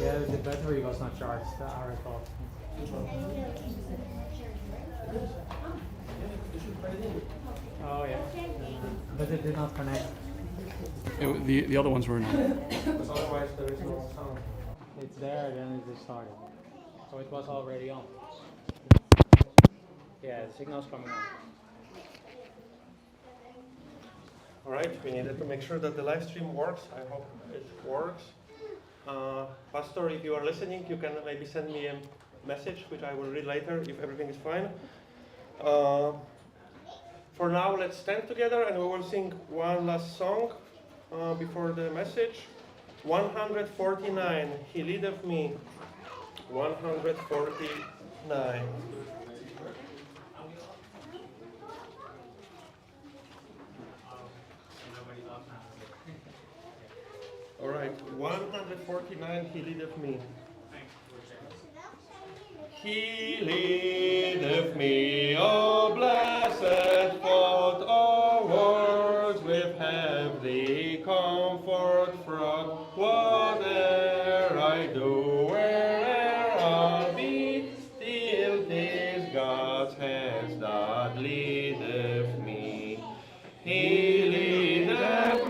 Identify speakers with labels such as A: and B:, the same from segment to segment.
A: Yeah, the battery was not charged, I recall. Oh yeah, but it did not connect.
B: The other ones were not.
A: Otherwise there is no sound. It's there, then it just started. So it was already on. Yeah, the signal's coming on.
C: All right, we needed to make sure that the live stream works. I hope it works. Pastor, if you are listening, you can maybe send me a message, which I will read later if everything is fine. For now, let's stand together and we will sing one last song before the message. 149, He leadeth me. 149. All right, 149, He leadeth me. He leadeth me, O blessed thought, O words with heavenly comfort fraught. Whate'er I do, where'er I'll be, still 'tis God's hands that leadeth me. He leadeth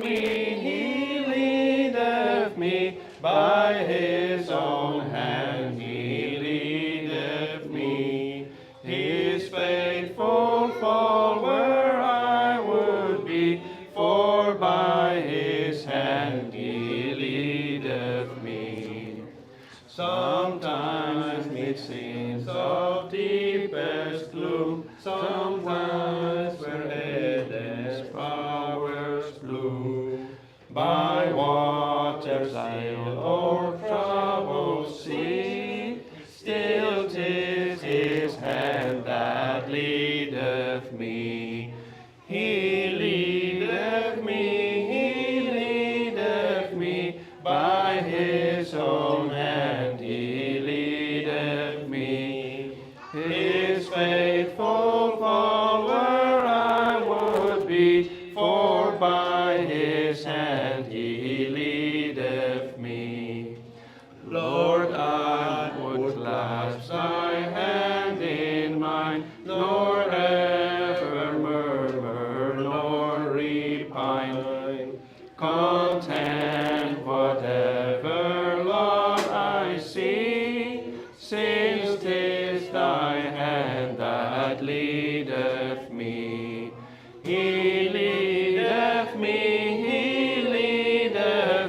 C: me by His own hand. He leadeth me. His faithful follower I would be, for by His hand He leadeth me. Sometimes mid scenes of deepest gloom, sometimes where Eden's flowers bloom, by waters isle or troubled sea, still 'tis His hand that leadeth me. He leadeth me by His own hand. He leadeth me. His faithful follower I would be, for by His hand He leadeth me. Lord, I would clasp Thy hand in mine, nor ever murmur, nor repine. Content whatever lot I see, since 'tis Thy hand that leadeth me. He leadeth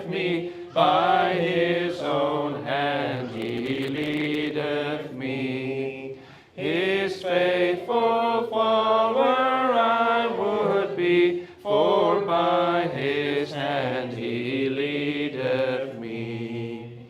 C: me by His own hand. He leadeth me. His faithful follower I would be, for by His hand He leadeth me.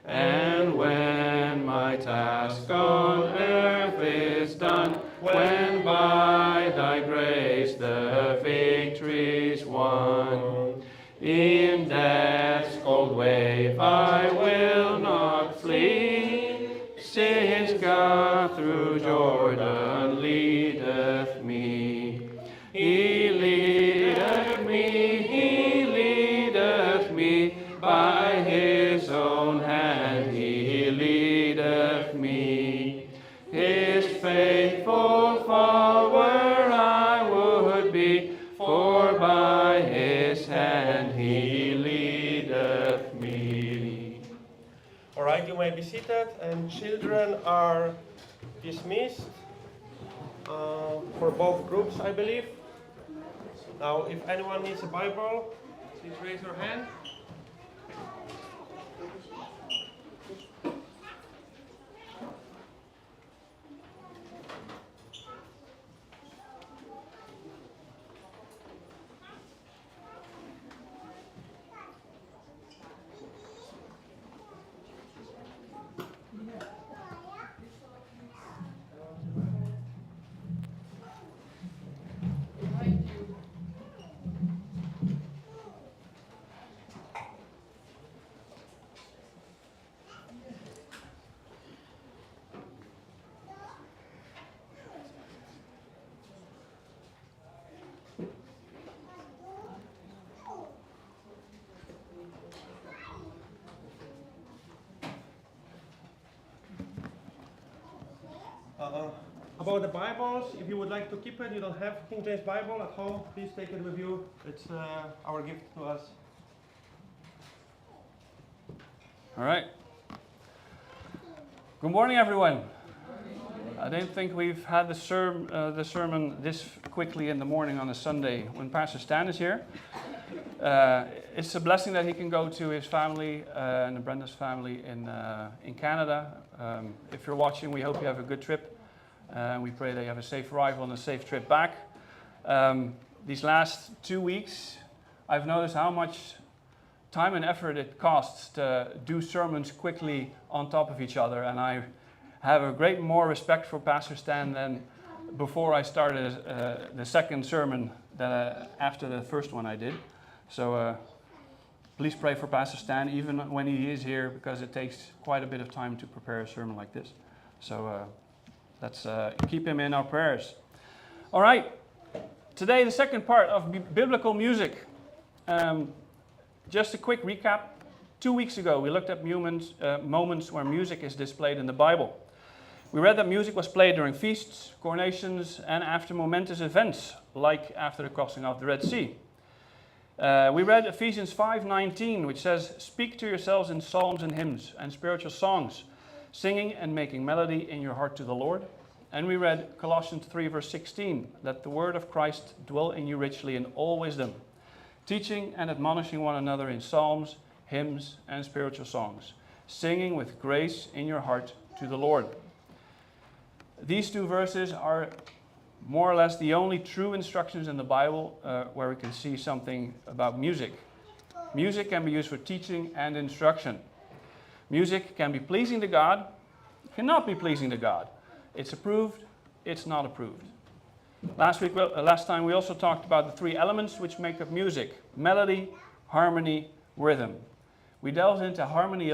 C: And when my task on earth is done, when by Thy grace the victory's won, in death's cold wave I will not flee, since God through Jordan leadeth me. He leadeth me by His own hand. He leadeth me. His faithful follower I would be, for by His hand He leadeth me. All right, you may be seated, and children are dismissed for both groups, I believe. Now, if anyone needs a Bible, please raise your hand. About the Bibles, if you would like to keep it, you don't have King James Bible at home, please take it with you. It's our gift to us.
B: All right. Good morning, everyone. I don't think we've had the sermon this quickly in the morning on a Sunday when Pastor Stan is here. It's a blessing that he can go to his family and Brenda's family in Canada. If you're watching, we hope you have a good trip. We pray that you have a safe arrival and a safe trip back. These last 2 weeks, I've noticed how much time and effort it costs to do sermons quickly on top of each other, and I have a great more respect for Pastor Stan than before I started the second sermon after the first one I did. So please pray for Pastor Stan, even when he is here, because it takes quite a bit of time to prepare a sermon like this. So let's keep him in our prayers. All right, today the second part of biblical music. Just a quick recap. 2 weeks ago we looked at moments where music is displayed in the Bible. We read that music was played during feasts, coronations, and after momentous events, like after the crossing of the Red Sea. We read Ephesians 5:19, which says, "Speak to yourselves in psalms and hymns and spiritual songs, singing and making melody in your heart to the Lord." And we read Colossians 3 verse 16, "Let the word of Christ dwell in you richly in all wisdom, teaching and admonishing one another in psalms, hymns, and spiritual songs, singing with grace in your heart to the Lord." These two verses are more or less the only true instructions in the Bible where we can see something about music. Music can be used for teaching and instruction. Music can be pleasing to God, cannot be pleasing to God. It's approved, it's not approved. Last time we also talked about the three elements which make up music: melody, harmony, rhythm. We delved into melody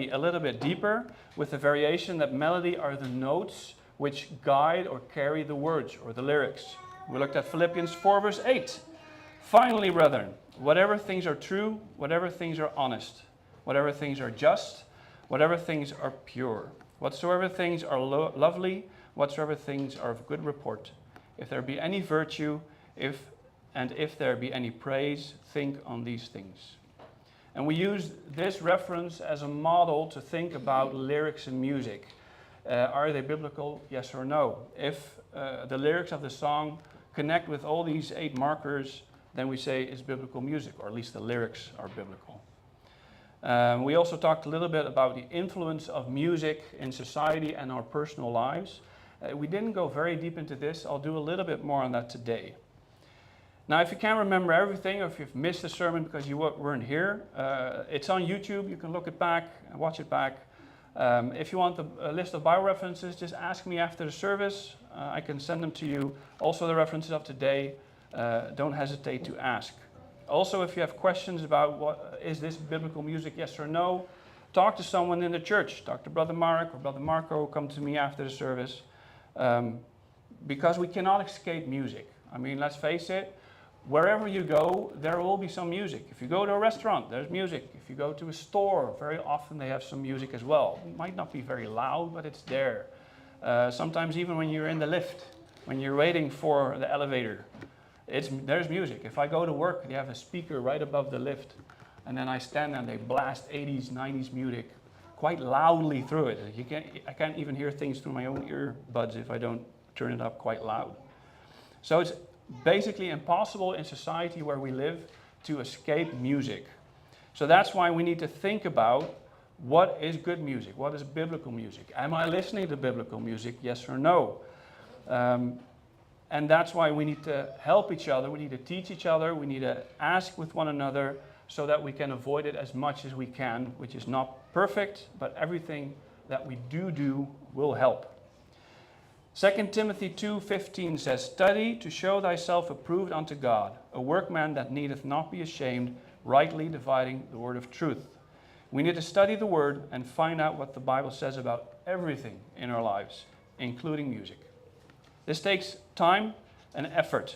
B: a little bit deeper, with the variation that melody are the notes which guide or carry the words or the lyrics. We looked at Philippians 4 verse 8. "Finally, brethren, whatever things are true, whatever things are honest, whatever things are just, whatever things are pure, whatsoever things are lovely, whatsoever things are of good report, if there be any virtue, if there be any praise, think on these things." And we use this reference as a model to think about lyrics in music. Are they biblical? Yes or no? If the lyrics of the song connect with all these 8 markers, then we say it's biblical music, or at least the lyrics are biblical. We also talked a little bit about the influence of music in society and our personal lives. We didn't go very deep into this. I'll do a little bit more on that today. Now, if you can't remember everything, or if you've missed the sermon because you weren't here, it's on YouTube. You can look it back and watch it back. If you want a list of Bible references, just ask me after the service. I can send them to you. Also, the references of today, don't hesitate to ask. Also, if you have questions about is this biblical music, yes or no, talk to someone in the church. Talk to Brother Mark or Brother Marco. Come to me after the service. Because we cannot escape music. I mean, let's face it. Wherever you go, there will be some music. If you go to a restaurant, there's music. If you go to a store, very often they have some music as well. It might not be very loud, but it's there. Sometimes even when you're in the lift, when you're waiting for the elevator, there's music. If I go to work, they have a speaker right above the lift, and then I stand there and they blast 80s, 90s music quite loudly through it. I can't even hear things through my own earbuds if I don't turn it up quite loud. So it's basically impossible in society where we live to escape music. So that's why we need to think about what is good music, what is biblical music. Am I listening to biblical music, yes or no? And that's why we need to help each other, we need to teach each other, we need to ask with one another so that we can avoid it as much as we can, which is not perfect, but everything that we do will help. 2 Timothy 2:15 says, "Study to show thyself approved unto God, a workman that needeth not be ashamed, rightly dividing the word of truth." We need to study the word and find out what the Bible says about everything in our lives, including music. This takes time and effort.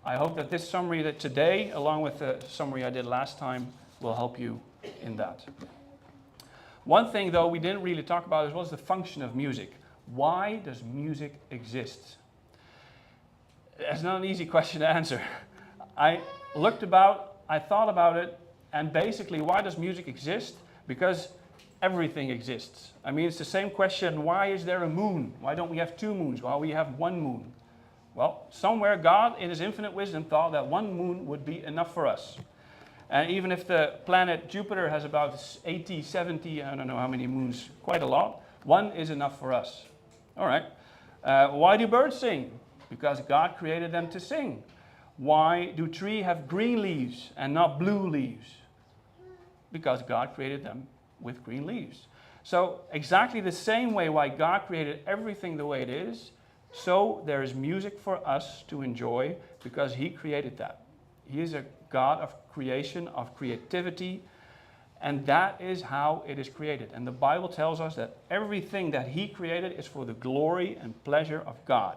B: I hope that this summary that today, along with the summary I did last time, will help you in that. One thing, though, we didn't really talk about was the function of music. Why does music exist? It's not an easy question to answer. I looked about, I thought about it, and basically, why does music exist? Because everything exists. I mean, it's the same question, why is there a moon? Why don't we have two moons? Why we have one moon? Well, somewhere God, in his infinite wisdom, thought that one moon would be enough for us. And even if the planet Jupiter has about 80, 70, I don't know how many moons, quite a lot, one is enough for us. All right. Why do birds sing? Because God created them to sing. Why do trees have green leaves and not blue leaves? Because God created them with green leaves. So exactly the same way why God created everything the way it is, so there is music for us to enjoy because he created that. He is a God of creation, of creativity, and that is how it is created. And the Bible tells us that everything that he created is for the glory and pleasure of God.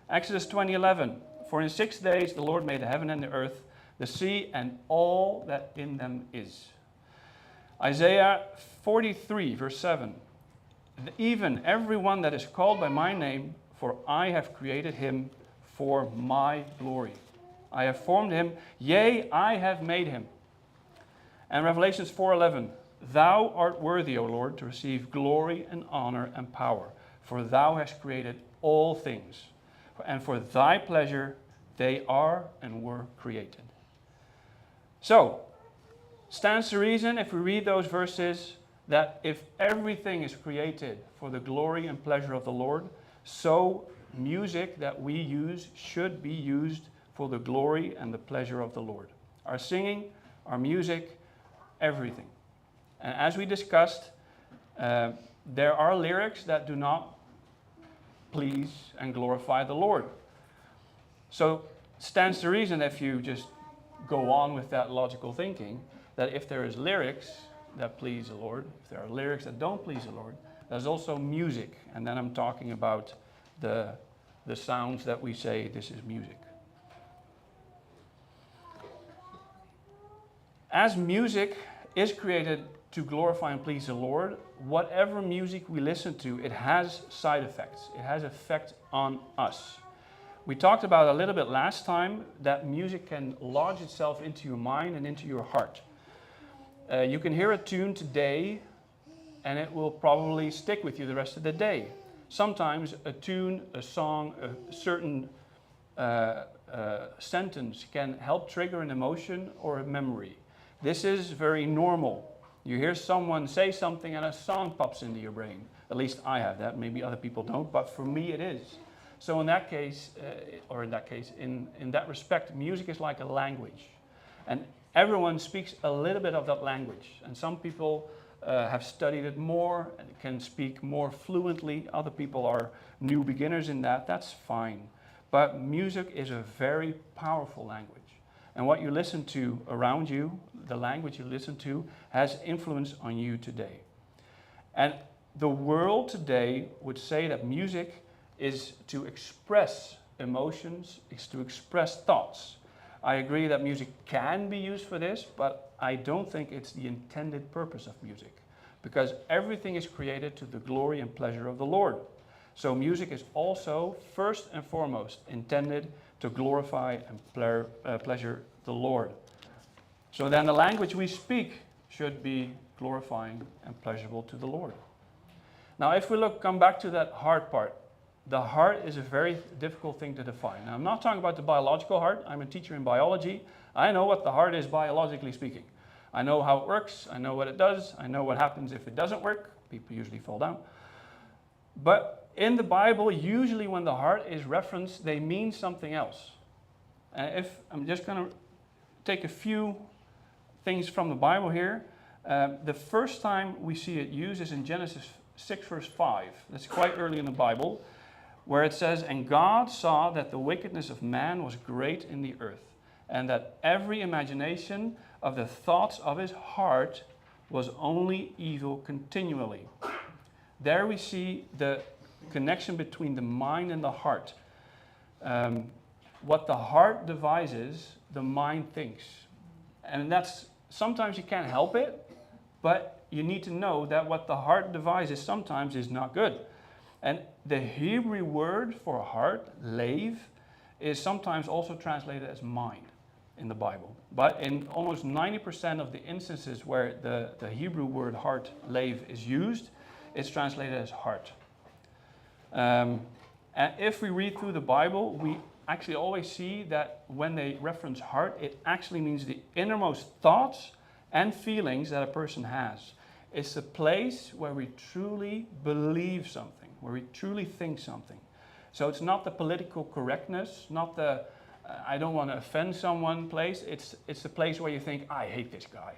B: Exodus 20:11, for in 6 days the Lord made the heaven and the earth, the sea and all that in them is. Isaiah 43 verse 7, even everyone that is called by my name, for I have created him for my glory. I have formed him, yea, I have made him. And Revelations 4:11, thou art worthy, O Lord, to receive glory and honor and power, for thou hast created all things, and for thy pleasure they are and were created. So, stands to reason if we read those verses that if everything is created for the glory and pleasure of the Lord, so music that we use should be used for the glory and the pleasure of the Lord. Our singing, our music, everything. And as we discussed, there are lyrics that do not please and glorify the Lord. So stands to reason if you just go on with that logical thinking, that if there is lyrics that please the Lord, if there are lyrics that don't please the Lord, there's also music. And then I'm talking about the sounds that we say this is music. As music is created to glorify and please the Lord, whatever music we listen to, it has side effects. It has effect on us. We talked about a little bit last time that music can lodge itself into your mind and into your heart. You can hear a tune today and it will probably stick with you the rest of the day. Sometimes a tune, a song, a certain sentence can help trigger an emotion or a memory. This is very normal. You hear someone say something and a song pops into your brain. At least I have that. Maybe other people don't, but for me it is. So in that case, in that respect, music is like a language. And everyone speaks a little bit of that language. And some people have studied it more and can speak more fluently. Other people are new beginners in that. That's fine. But music is a very powerful language. And what you listen to around you, the language you listen to, has influence on you today. And the world today would say that music is to express emotions, is to express thoughts. I agree that music can be used for this, but I don't think it's the intended purpose of music, because everything is created to the glory and pleasure of the Lord. So music is also, first and foremost, intended to glorify and pleasure the Lord. So then the language we speak should be glorifying and pleasurable to the Lord. Now if we come back to that heart part, the heart is a very difficult thing to define. Now I'm not talking about the biological heart. I'm a teacher in biology. I know what the heart is biologically speaking. I know how it works. I know what it does. I know what happens if it doesn't work. People usually fall down. But in the Bible, usually when the heart is referenced, they mean something else. And if I'm just going to take a few things from the Bible here. The first time we see it used is in Genesis 6 verse 5. That's quite early in the Bible, where it says, and God saw that the wickedness of man was great in the earth, and that every imagination of the thoughts of his heart was only evil continually. There we see the connection between the mind and the heart. What the heart devises, the mind thinks. And that's, sometimes you can't help it, But you need to know that what the heart devises sometimes is not good. And the Hebrew word for heart, lev, is sometimes also translated as mind in the Bible. But in almost 90% of the instances where the Hebrew word heart, lev, is used, it's translated as heart. And if we read through the Bible, we actually always see that when they reference heart, it actually means the innermost thoughts and feelings that a person has. It's a place where we truly believe something, where we truly think something. So it's not the political correctness, not the I don't want to offend someone place. It's the place where you think, I hate this guy.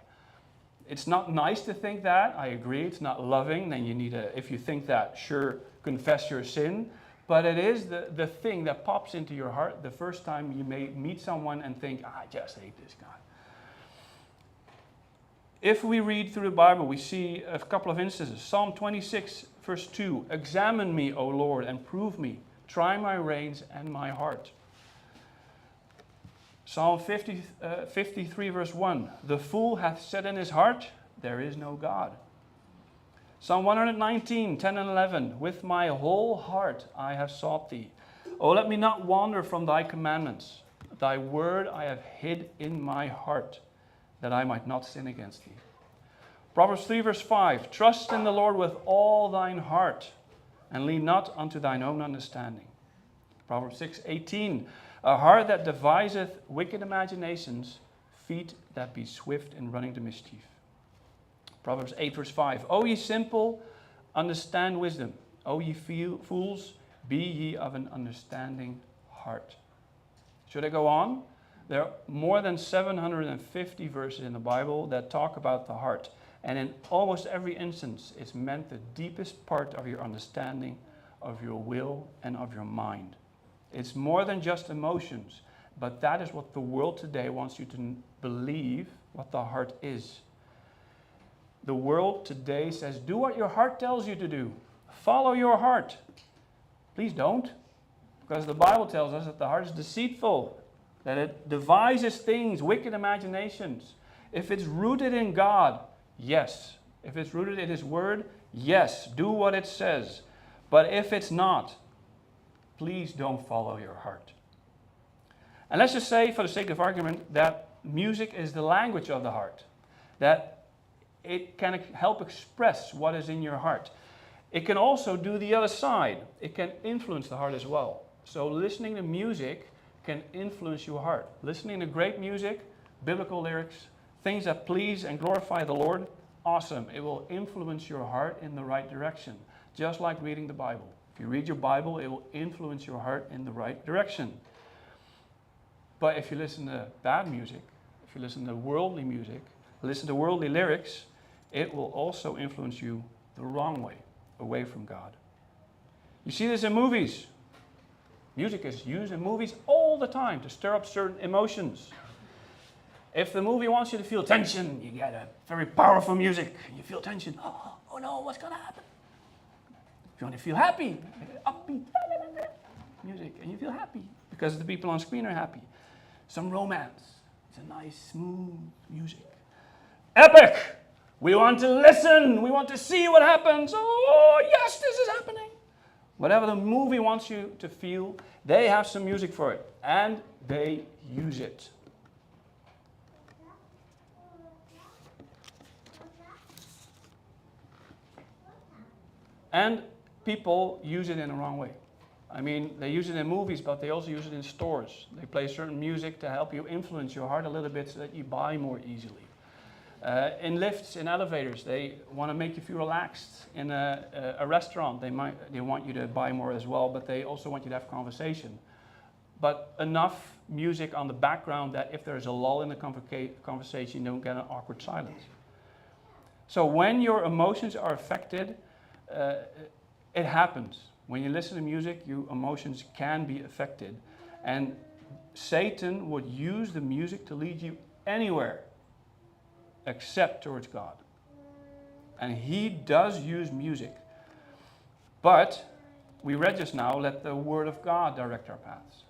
B: It's not nice to think that, I agree. It's not loving. Then you need if you think that, sure, confess your sin. But it is the thing that pops into your heart the first time you may meet someone and think, I just hate this guy. If we read through the Bible, we see a couple of instances. Psalm 26, verse 2, examine me, O Lord, and prove me. Try my reins and my heart. Psalm 53, verse 1, the fool hath said in his heart, there is no God. Psalm 119, 10 and 11, with my whole heart I have sought thee. O let me not wander from thy commandments. Thy word I have hid in my heart, that I might not sin against thee. Proverbs 3, verse 5, trust in the Lord with all thine heart, and lean not unto thine own understanding. Proverbs 6, 18, a heart that deviseth wicked imaginations, feet that be swift in running to mischief. Proverbs 8, verse 5, O ye simple, understand wisdom. O ye fools, be ye of an understanding heart. Should I go on? There are more than 750 verses in the Bible that talk about the heart. And in almost every instance, it's meant the deepest part of your understanding, of your will, and of your mind. It's more than just emotions, but that is what the world today wants you to believe what the heart is. The world today says, do what your heart tells you to do. Follow your heart. Please don't, because the Bible tells us that the heart is deceitful, that it devises things, wicked imaginations. If it's rooted in God, yes. If it's rooted in His Word, yes. Do what it says. But if it's not, please don't follow your heart. And let's just say, for the sake of argument, that music is the language of the heart. That it can help express what is in your heart. It can also do the other side. It can influence the heart as well. So listening to music can influence your heart. Listening to great music, biblical lyrics, things that please and glorify the Lord, awesome. It will influence your heart in the right direction. Just like reading the Bible. If you read your Bible, it will influence your heart in the right direction. But if you listen to bad music, if you listen to worldly music, listen to worldly lyrics, it will also influence you the wrong way, away from God. You see this in movies. Music is used in movies all the time to stir up certain emotions. If the movie wants you to feel tension, you get a very powerful music. You feel tension. Oh no, what's going to happen? If you want to feel happy, upbeat music, and you feel happy because the people on screen are happy. Some romance. It's a nice, smooth music. Epic! We want to listen. We want to see what happens. Oh, yes, this is happening. Whatever the movie wants you to feel, they have some music for it, and they use it. And people use it in the wrong way. I mean, they use it in movies, but they also use it in stores. They play certain music to help you influence your heart a little bit so that you buy more easily. In lifts, in elevators, they want to make you feel relaxed. In a restaurant, they want you to buy more as well, but they also want you to have conversation. But enough music on the background that if there's a lull in the conversation, you don't get an awkward silence. So when your emotions are affected, it happens. When you listen to music, your emotions can be affected. And Satan would use the music to lead you anywhere except towards God. And he does use music. But we read just now, let the word of God direct our paths.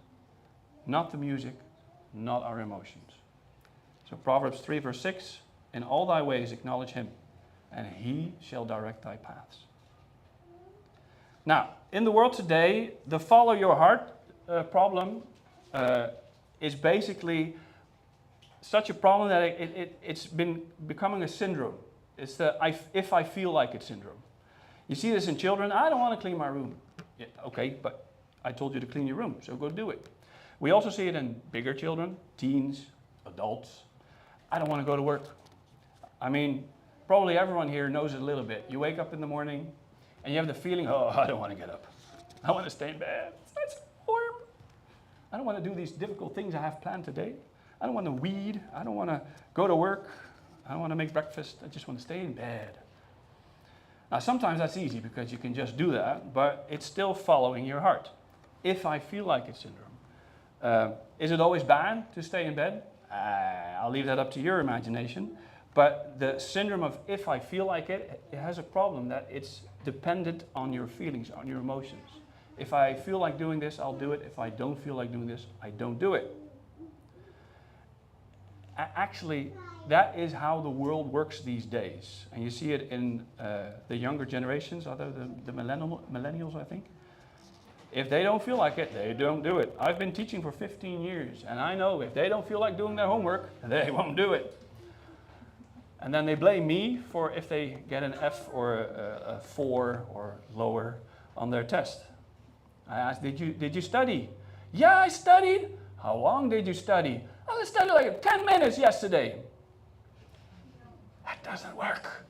B: Not the music, not our emotions. So Proverbs 3 verse 6, in all thy ways acknowledge him, and he shall direct thy paths. Now, in the world today, the follow your heart problem is basically such a problem that it's been becoming a syndrome. It's the if I feel like it syndrome. You see this in children. I don't want to clean my room. Yeah, okay, but I told you to clean your room, so go do it. We also see it in bigger children, teens, adults. I don't want to go to work. I mean, probably everyone here knows it a little bit. You wake up in the morning and you have the feeling, oh, I don't want to get up. I want to stay in bed. It's warm. I don't want to do these difficult things I have planned today. I don't want to weed. I don't want to go to work. I don't want to make breakfast. I just want to stay in bed. Now, sometimes that's easy because you can just do that, but it's still following your heart. If I feel like it syndrome. Is it always bad to stay in bed? I'll leave that up to your imagination. But the syndrome of if I feel like it, it has a problem that it's dependent on your feelings, on your emotions. If I feel like doing this, I'll do it. If I don't feel like doing this, I don't do it. Actually, that is how the world works these days. And you see it in the younger generations, other the millennials, I think. If they don't feel like it, they don't do it. I've been teaching for 15 years, and I know if they don't feel like doing their homework, they won't do it. And then they blame me for if they get an F or a 4 or lower on their test. I asked, did you study? Yeah, I studied. How long did you study? I studied like 10 minutes yesterday. That doesn't work.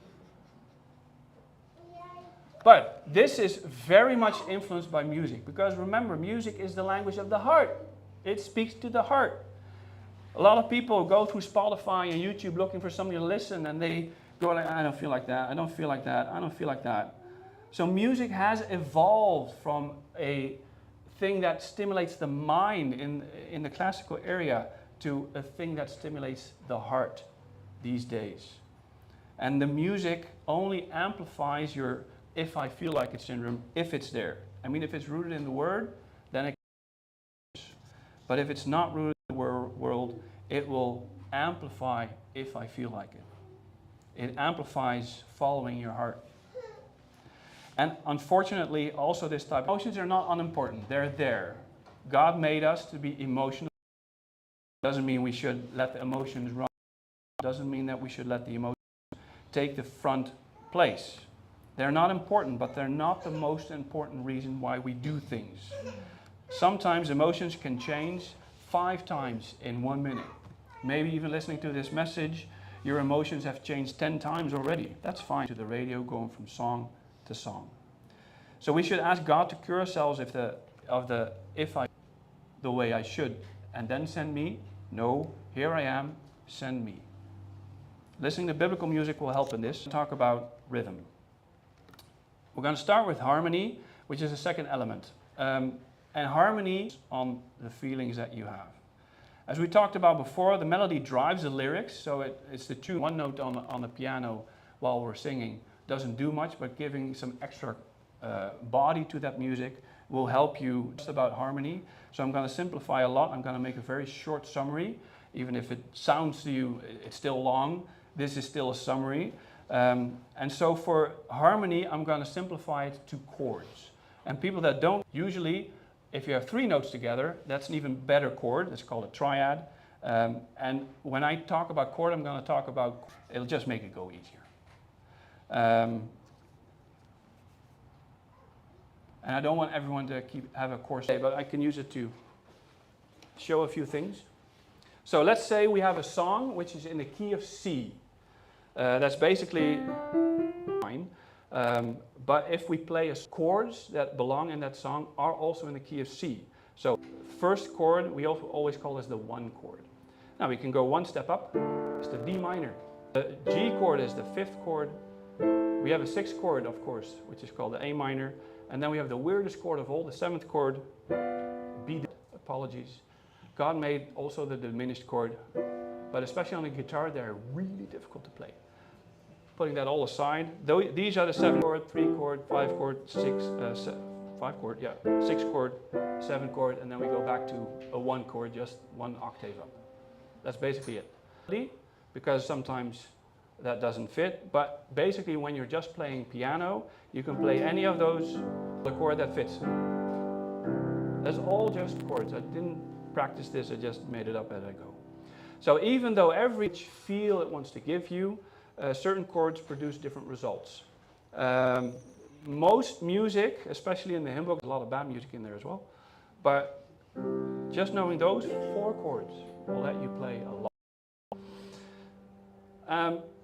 B: But this is very much influenced by music, because remember, music is the language of the heart. It speaks to the heart. A lot of people go through Spotify and YouTube looking for something to listen, and they go like, I don't feel like that, I don't feel like that, I don't feel like that. So music has evolved from a thing that stimulates the mind in the classical area to a thing that stimulates the heart these days. And the music only amplifies your if I feel like it syndrome if it's there. I mean, if it's rooted in the word, then it can. But if it's not rooted in the world, it will amplify if I feel like it. It amplifies following your heart. And unfortunately, also this type of emotions are not unimportant. They're there. God made us to be emotional. Doesn't mean we should let the emotions run. Doesn't mean that we should let the emotions take the front place. They're not important, but they're not the most important reason why we do things. Sometimes emotions can change 5 times in 1 minute. Maybe even listening to this message, your emotions have changed 10 times already. That's fine. To the radio, going from song to song. So we should ask God to cure ourselves if I the way I should, and then send me. No, here I am, send me. Listening to biblical music will help in this. Talk about rhythm. We're going to start with harmony, which is the second element. And harmony on the feelings that you have. As we talked about before, the melody drives the lyrics, so it's the tune. One note on the piano while we're singing doesn't do much, but giving some extra body to that music will help you. Just about harmony. So I'm going to simplify a lot. I'm going to make a very short summary. Even if it sounds to you, it's still long. This is still a summary. And so for harmony, I'm going to simplify it to chords. And people that don't, usually, if you have 3 notes together, that's an even better chord. It's called a triad. And when I talk about chord, I'm going to talk about, it'll just make it go easier. And I don't want everyone to have a course, but I can use it to show a few things. So let's say we have a song which is in the key of C. That's basically fine. But if we play chords that belong in that song are also in the key of C. So first chord, we always call this the 1 chord. Now we can go 1 step up. It's the D minor. The G chord is the 5th chord. We have a 6th chord, of course, which is called the A minor. And then we have the weirdest chord of all, the 7th chord, B. Apologies. God made also the diminished chord, but especially on the guitar, they're really difficult to play. Putting that all aside, these are the 7 chord, 3 chord, 5 chord, 6 chord, 6 chord, 7 chord, and then we go back to a 1 chord, just 1 octave up. That's basically it. Because sometimes that doesn't fit. But basically when you're just playing piano, you can play any of those, the chord that fits. That's all just chords. I didn't practice this, I just made it up as I go. So even though every feel it wants to give you, certain chords produce different results. Most music, especially in the hymn book, there's a lot of bad music in there as well, but just knowing those 4 chords will let you play a lot.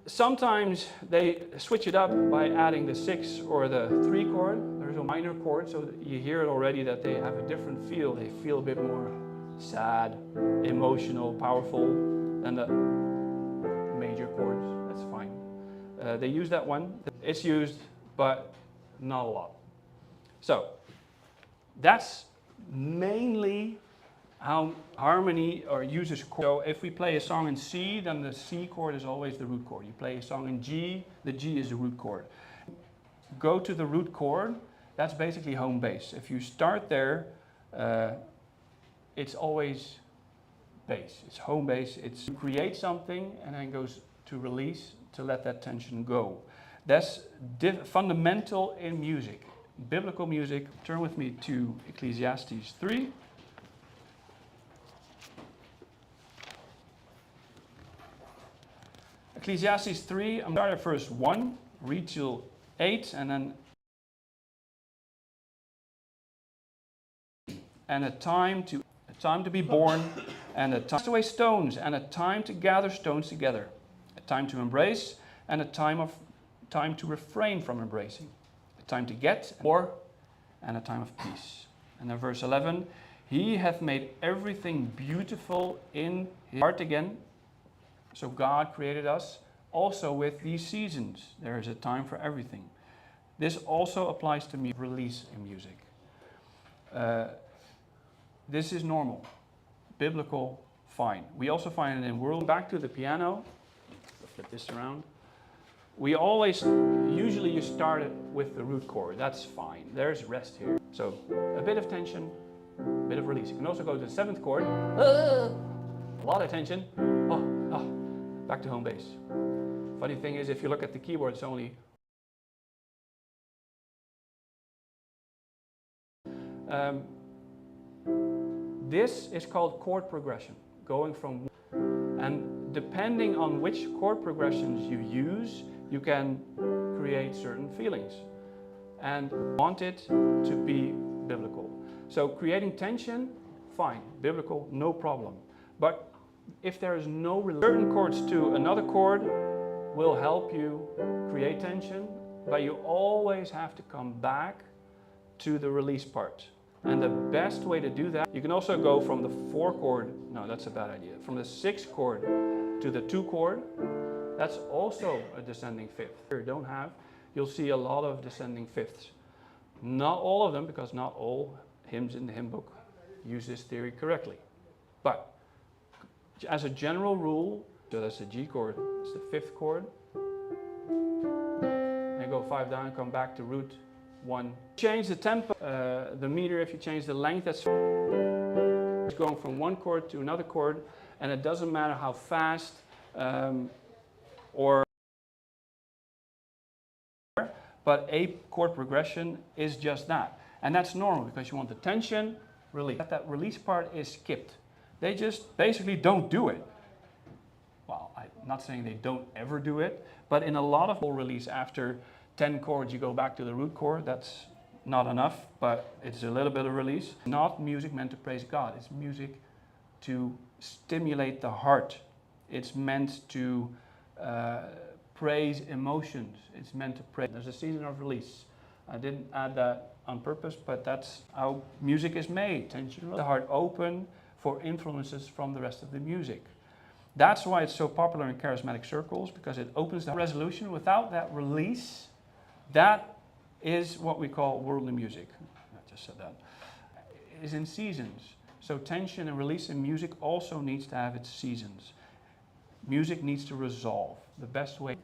B: Sometimes they switch it up by adding the 6 or the 3 chord. There's a minor chord, so you hear it already that they have a different feel. They feel a bit more sad, emotional, powerful than the major chords. That's fine. They use that one. It's used, but not a lot. So that's mainly how harmony or uses chords. So if we play a song in C, then the C chord is always the root chord. You play a song in G, the G is the root chord. Go to the root chord, that's basically home base. If you start there, it's always bass. It's home base. It's create something and then goes to release to let that tension go. That's fundamental in music, biblical music. Turn with me to Ecclesiastes 3. Ecclesiastes 3, I'm starting at verse 1, read till 8, and then a time to be born, and a time to cast away stones, and a time to gather stones together, a time to embrace, and a time to refrain from embracing, a time to get war, and a time of peace. And then verse 11, he hath made everything beautiful in his heart again. So God created us also with these seasons. There is a time for everything. This also applies to release in music. This is normal, biblical, fine. We also find it in world. Back to the piano, flip this around. We always, usually you start it with the root chord. That's fine. There's rest here. So a bit of tension, a bit of release. You can also go to the 7th chord. A lot of tension. Back to home base. Funny thing is, if you look at the keyboard, it's only this is called chord progression, going from, and depending on which chord progressions you use, you can create certain feelings and want it to be biblical. So creating tension, fine, biblical, no problem. But if there is no certain chords to another chord will help you create tension, but you always have to come back to the release part. And the best way to do that, you can also go from the 4 chord, no, that's a bad idea, from the 6 chord to the 2 chord. That's also a descending fifth. You don't have, you'll see a lot of descending fifths. Not all of them, because not all hymns in the hymn book use this theory correctly. But as a general rule, so that's the G chord, it's the 5th chord. And go 5 down and come back to root 1. Change the tempo, the meter, if you change the length, that's going from one chord to another chord, and it doesn't matter how fast but a chord progression is just that. And that's normal because you want the tension, release. That release part is skipped. They just basically don't do it. Well, I'm not saying they don't ever do it, but in a lot of release after 10 chords you go back to the root chord. That's not enough, but it's a little bit of release. Not music meant to praise God. It's music to stimulate the heart. It's meant to praise emotions. It's meant to praise. There's a season of release. I didn't add that on purpose, but that's how music is made. Tension, the heart open for influences from the rest of the music. That's why it's so popular in charismatic circles, because it opens the resolution. Without that release, that is what we call worldly music. I just said that. It is in seasons. So tension and release in music also needs to have its seasons. Music needs to resolve the best way.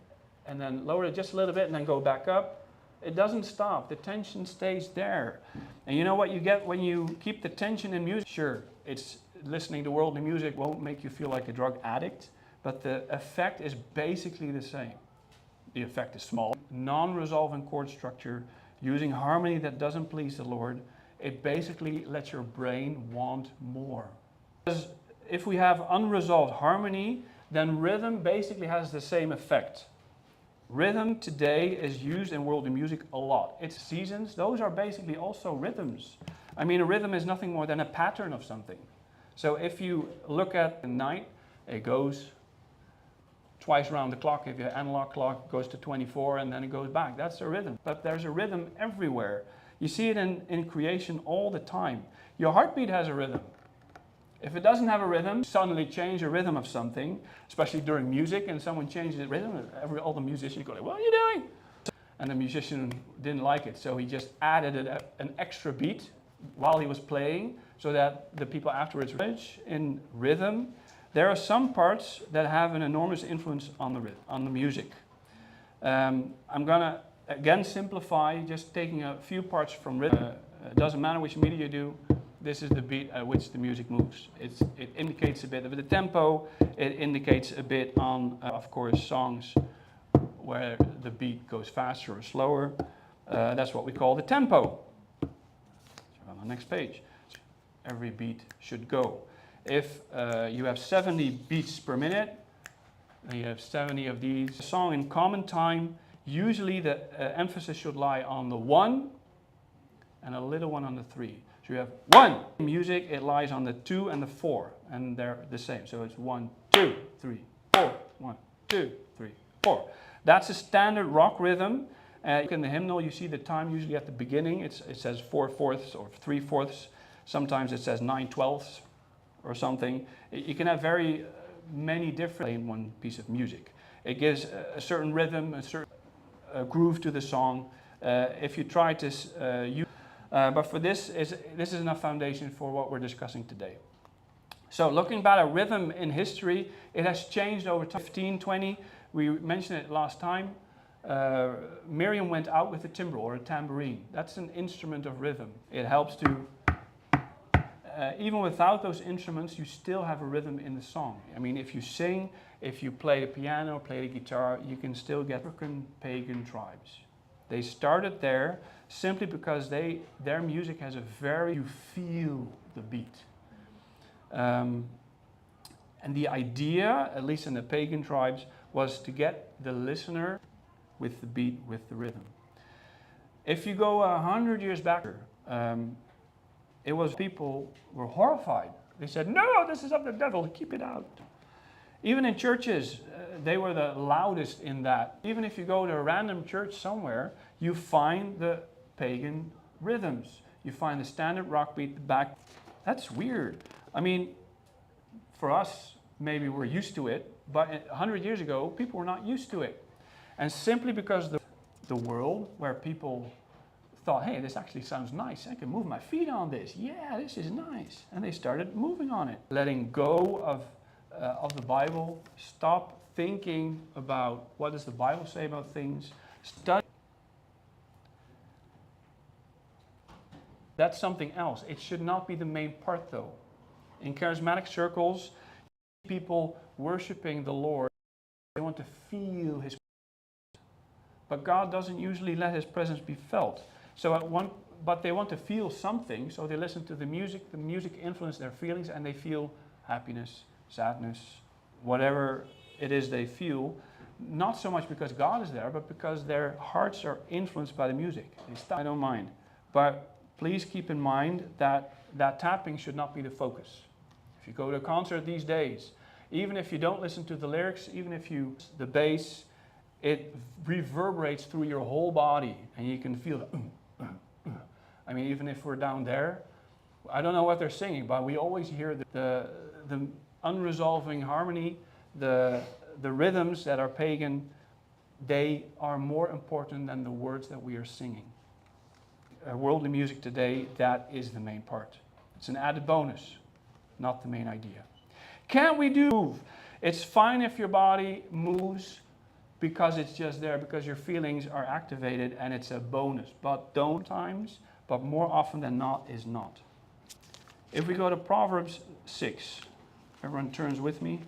B: And then lower it just a little bit and then go back up. It doesn't stop. The tension stays there. And you know what you get when you keep the tension in music? Sure, it's listening to worldly music won't make you feel like a drug addict, but the effect is basically the same. The effect is small. Non-resolving chord structure, using harmony that doesn't please the Lord, it basically lets your brain want more. Because if we have unresolved harmony, then rhythm basically has the same effect. Rhythm today is used in worldly music a lot. It's seasons, those are basically also rhythms. I mean, a rhythm is nothing more than a pattern of something. So if you look at the night, it goes twice around the clock. If you have an analog clock, it goes to 24 and then it goes back. That's a rhythm. But there's a rhythm everywhere. You see it in creation all the time. Your heartbeat has a rhythm. If it doesn't have a rhythm, suddenly change a rhythm of something, especially during music, and someone changes the rhythm, all the musicians go like, what are you doing? And the musician didn't like it, so he just added an extra beat while he was playing, so that the people afterwards in rhythm. There are some parts that have an enormous influence on the music. I'm gonna again simplify, just taking a few parts from rhythm. It doesn't matter which media you do. This is the beat at which the music moves. It indicates a bit of the tempo. It indicates a bit on, of course, songs where the beat goes faster or slower. That's what we call the tempo. On the next page, every beat should go. If you have 70 beats per minute, and you have 70 of these. A song in common time, usually the emphasis should lie on the 1 and a little one on the 3. So you have 1. In music, it lies on the 2 and the 4, and they're the same. So it's 1, 2, 3, 4, 1, 2, 3, 4. That's a standard rock rhythm. In the hymnal, you see the time usually at the beginning. It says 4/4 or 3/4. Sometimes it says 9/12 or something. You can have very many different in one piece of music. It gives a certain rhythm, a certain groove to the song. If you try to use, but for this is enough foundation for what we're discussing today. So looking back at rhythm in history, it has changed over time. 15, 20, we mentioned it last time. Miriam went out with a timbrel or a tambourine. That's an instrument of rhythm. It helps to, even without those instruments, you still have a rhythm in the song. I mean, if you sing, if you play the piano, play the guitar, you can still get African pagan tribes. They started there simply because their music has a very, you feel the beat. And the idea, at least in the pagan tribes, was to get the listener with the beat, with the rhythm. If you go 100 years back, it was people were horrified. They said, no, this is of the devil, keep it out. Even in churches, they were the loudest in that. Even if you go to a random church somewhere, you find the pagan rhythms. You find the standard rock beat, the back. That's weird. I mean, for us, maybe we're used to it, but 100 years ago, people were not used to it. And simply because the world where people thought, hey, this actually sounds nice. I can move my feet on this. Yeah, this is nice. And they started moving on it. Letting go of the Bible. Stop thinking about what does the Bible say about things. Study. That's something else. It should not be the main part though. In charismatic circles, people worshiping the Lord, they want to feel His presence. But God doesn't usually let His presence be felt. But they want to feel something, so they listen to the music influences their feelings, and they feel happiness, sadness, whatever it is they feel. Not so much because God is there, but because their hearts are influenced by the music. I don't mind. But please keep in mind that tapping should not be the focus. If you go to a concert these days, even if you don't listen to the lyrics, even if the bass, it reverberates through your whole body, and you can feel the I mean, even if we're down there, I don't know what they're singing, but we always hear the unresolving harmony, the rhythms that are pagan. They are more important than the words that we are singing. Worldly music today, that is the main part. It's an added bonus, not the main idea. Can we move? It's fine if your body moves because it's just there, because your feelings are activated, and it's a bonus. But but more often than not is not. If we go to Proverbs 6, everyone turns with me.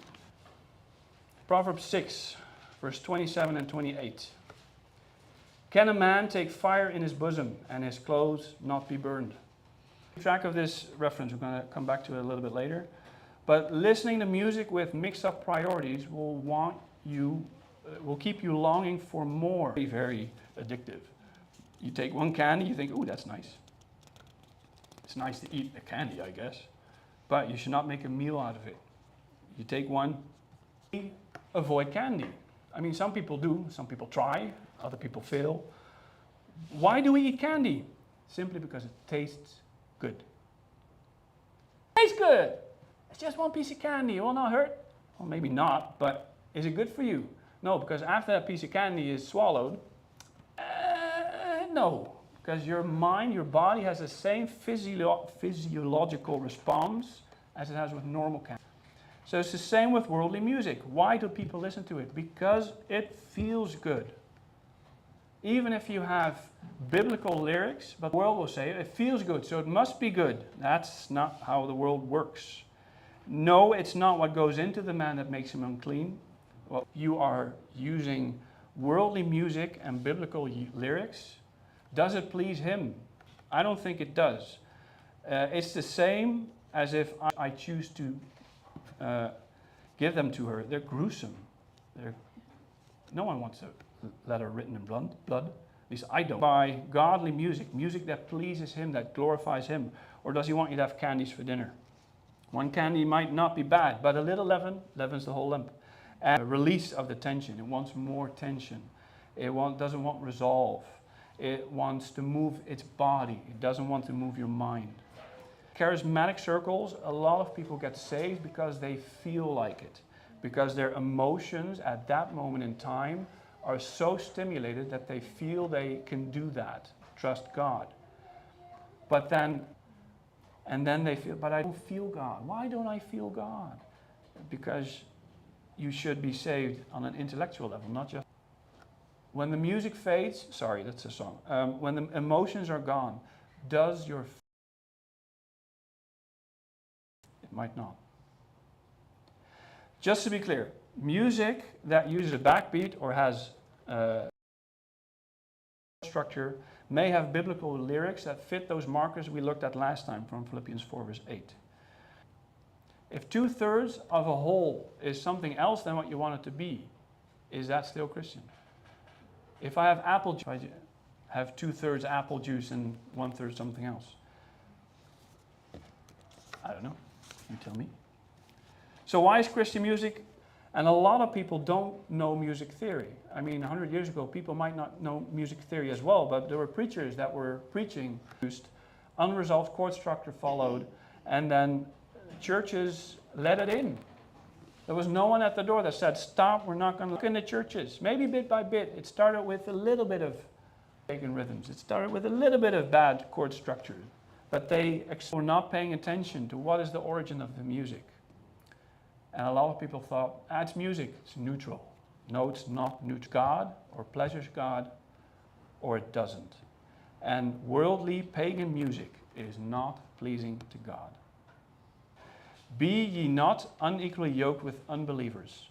B: Proverbs 6, verse 27 and 28. Can a man take fire in his bosom and his clothes not be burned? Keep track of this reference. We're going to come back to it a little bit later. But listening to music with mixed up priorities will keep you longing for more. Very, very addictive. You take one candy, you think, oh, that's nice. It's nice to eat a candy, I guess. But you should not make a meal out of it. You take one, avoid candy. I mean, some people do, some people try, other people fail. Why do we eat candy? Simply because it tastes good. It tastes good. It's just one piece of candy. It will not hurt. Well, maybe not, but is it good for you? No, because after that piece of candy is swallowed, no. Because your mind, your body has the same physiological response as it has with normal candy. So it's the same with worldly music. Why do people listen to it? Because it feels good. Even if you have biblical lyrics, but the world will say it feels good, so it must be good. That's not how the world works. No, it's not what goes into the man that makes him unclean. Well, you are using worldly music and biblical lyrics. Does it please him? I don't think it does. It's the same as if I choose to give them to her. They're gruesome. No one wants a letter written in blood. At least I don't. By godly music, music that pleases him, that glorifies him. Or does he want you to have candies for dinner? One candy might not be bad, but a little leaven leavens the whole lump. And a release of the tension. It wants more tension. It doesn't want resolve. It wants to move its body. It doesn't want to move your mind. Charismatic circles, a lot of people get saved because they feel like it. Because their emotions at that moment in time are so stimulated that they feel they can do that. Trust God. But then they feel, but I don't feel God. Why don't I feel God? Because you should be saved on an intellectual level, not just. When the music fades, sorry, that's a song. When the emotions are gone, does your. It might not. Just to be clear, music that uses a backbeat or has structure may have biblical lyrics that fit those markers we looked at last time from Philippians 4 verse 8. If 2/3 of a whole is something else than what you want it to be, is that still Christian? If I have apple juice, I have 2/3 apple juice and 1/3 something else. I don't know. You tell me. So why is Christian music? And a lot of people don't know music theory. I mean, 100 years ago, people might not know music theory as well, but there were preachers that were preaching, unresolved chord structure followed, and then churches let it in. There was no one at the door that said, stop, we're not going to look in the churches. Maybe bit by bit, it started with a little bit of pagan rhythms. It started with a little bit of bad chord structure. But they were not paying attention to what is the origin of the music. And a lot of people thought, it's music, it's neutral. No, it's not neutral. God, or pleasures God, or it doesn't. And worldly pagan music is not pleasing to God. Be ye not unequally yoked with unbelievers.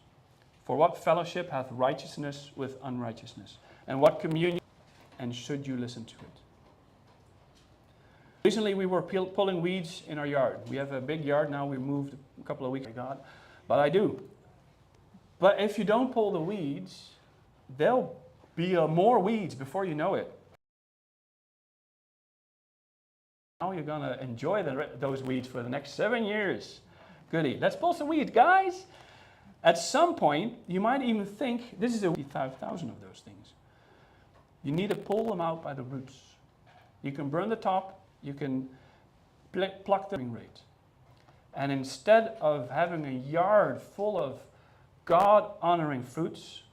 B: For what fellowship hath righteousness with unrighteousness? And what communion, and should you listen to it? Recently we were pulling weeds in our yard. We have a big yard now. We moved a couple of weeks ago. But I do. But if you don't pull the weeds, there'll be more weeds before you know it. Now you're going to enjoy those weeds for the next 7 years. Goody. Let's pull some weeds, guys. At some point, you might even think, this is 5,000 of those things. You need to pull them out by the roots. You can burn the top. You can pluck the rate. And instead of having a yard full of God-honoring fruits,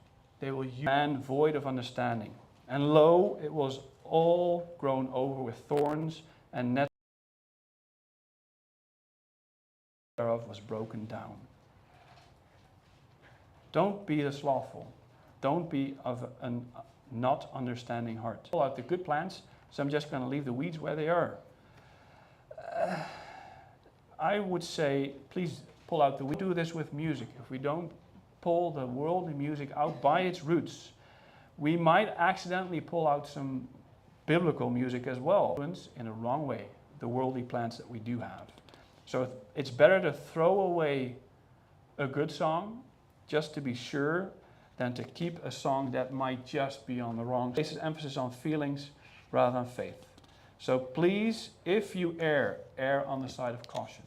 B: they will use man void of understanding. And lo, it was all grown over with thorns, and net thereof was broken down. Don't be the slothful. Don't be of a not understanding heart. Pull out the good plants, so I'm just going to leave the weeds where they are. I would say, please pull out the weeds. We do this with music. If we don't pull the worldly music out by its roots. We might accidentally pull out some biblical music as well, in a wrong way, the worldly plans that we do have. So it's better to throw away a good song just to be sure than to keep a song that might just be on the wrong. Places emphasis on feelings rather than faith. So please, if you err on the side of caution.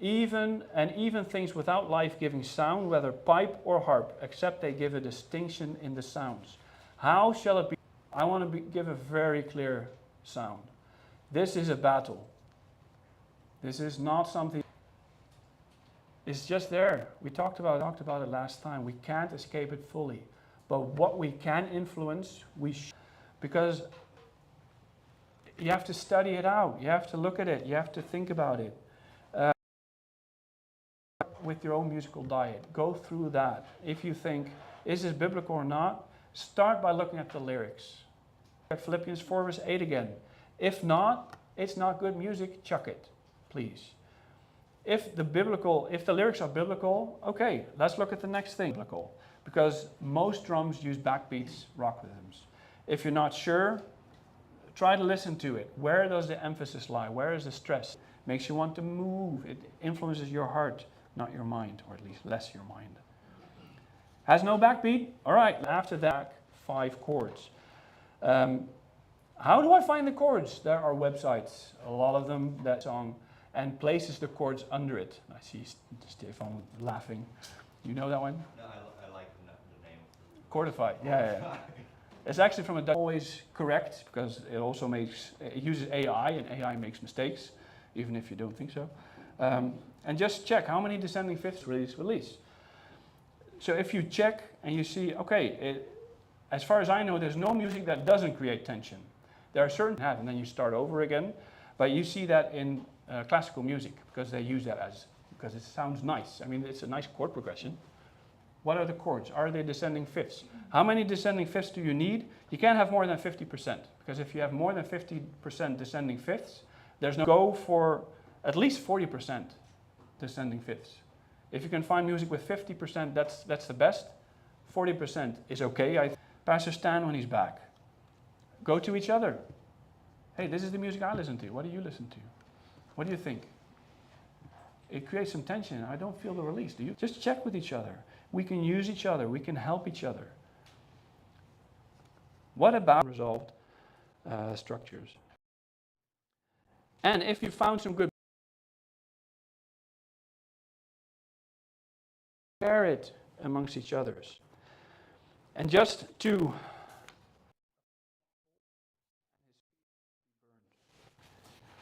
B: Even things without life-giving sound, whether pipe or harp, except they give a distinction in the sounds. How shall it be? I want to give a very clear sound. This is a battle. This is not something. It's just there. We talked about it last time. We can't escape it fully. But what we can influence, because you have to study it out. You have to look at it. You have to think about it. With your own musical diet. Go through that. If you think, is this biblical or not? Start by looking at the lyrics. Philippians 4 verse 8 again. If not, it's not good music, chuck it, please. If the lyrics are biblical, okay, let's look at the next thing. Biblical. Because most drums use backbeats, rock rhythms. If you're not sure, try to listen to it. Where does the emphasis lie? Where is the stress? Makes you want to move. It influences your heart, not your mind, or at least less your mind. Has no backbeat? All right, after that, 5 chords. How do I find the chords? There are websites, a lot of them, that song, and places the chords under it. I see Stefan laughing. You know that one?
D: No, I like the name.
B: Chordify, yeah. It's actually from a Dutch, always correct, because it also uses AI, and AI makes mistakes, even if you don't think so. And just check how many descending fifths release. So if you check and you see, okay, as far as I know, there's no music that doesn't create tension. There are certain and then you start over again. But you see that in classical music, because they use that because it sounds nice. I mean, it's a nice chord progression. What are the chords? Are they descending fifths? How many descending fifths do you need? You can't have more than 50%, because if you have more than 50% descending fifths, there's no go for at least 40% descending fifths. If you can find music with 50%, that's the best. 40% is okay. Pastor Stan, when he's back, go to each other. Hey, this is the music I listen to. What do you listen to? What do you think? It creates some tension. I don't feel the release. Do you? Just check with each other. We can use each other. We can help each other. What about resolved structures? And if you found some good, share it amongst each others. And just to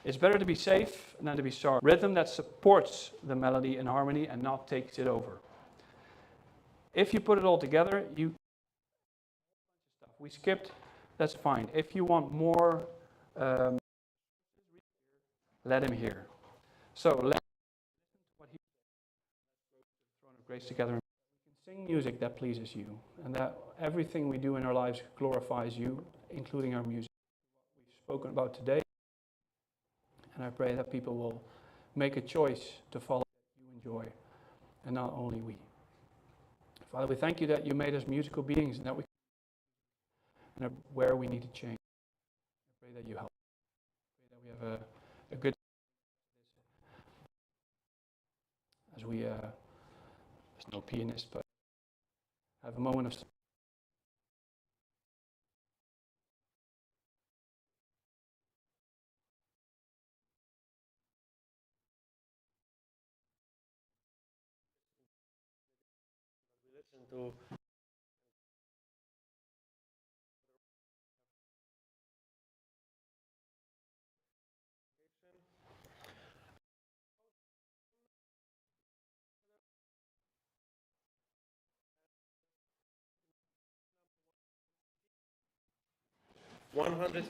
B: it's better to be safe than to be sorry. Rhythm that supports the melody and harmony and not takes it over. If you put it all together, we skipped, that's fine. If you want more, let him hear. So let's listen to what he said. Throne of grace together. We can sing music that pleases you, and that everything we do in our lives glorifies you, including our music. What we've spoken about today. And I pray that people will make a choice to follow what you enjoy, and not only we. Father, we thank you that you made us musical beings, and that and where we need to change. I pray that you help. I pray that we have a good as we there's no pianist, but have a moment of
C: listen to one hundred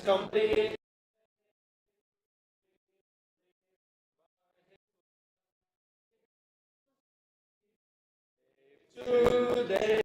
A: complete. Today.